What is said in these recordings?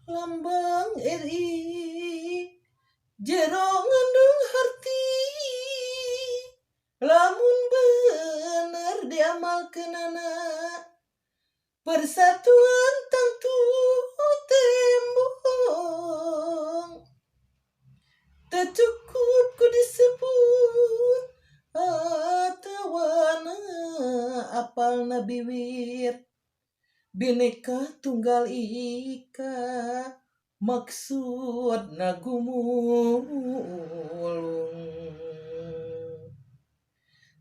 Lambang RI jero ngandung harti, lamun bener diamalkeunana persatuan tangtu tembong. Teu cukup ku disebut atawana apalna bibir, Bhinneka Tunggal Ika maksudna gumulung.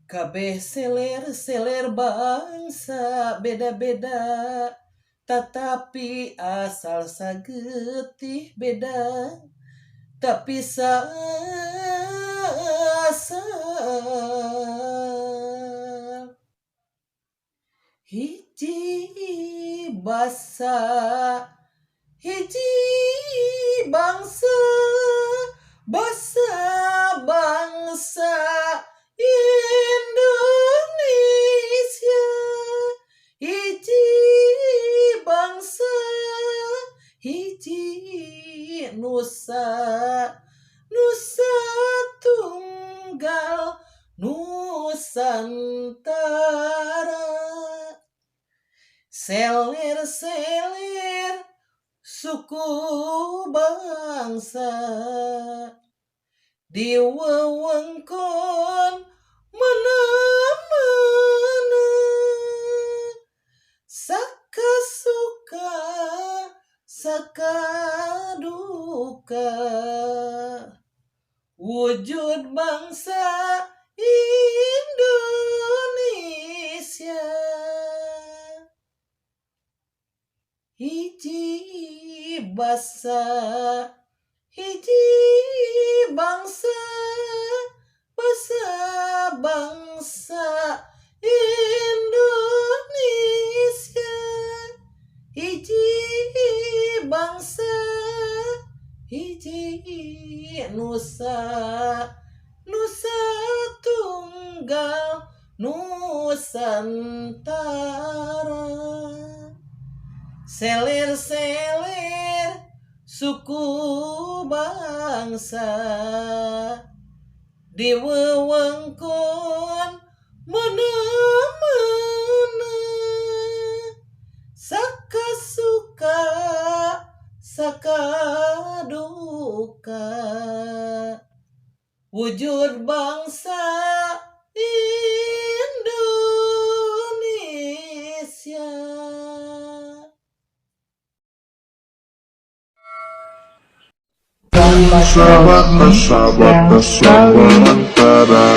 Kabeh seler bangsa beda-beda, tetapi asal sagetih beda, tapi saasal hiji basa, hiji bangsa, bangsa Indonesia, hiji bangsa, hiji nusa, nusa tunggal Nusantara. Seler suku bangsa di wewengkon mana-mana, saka suka saka duka, wujud bangsa Indonesia. Hiji basa, hiji bangsa, bangsa Indonesia, hiji bangsa, hiji nusa, nusa tunggal Nusantara. Seler suku bangsa di wewengkon mana-mana, saka suka saka duka, wujud bangsa Indonesia. Sahabat antara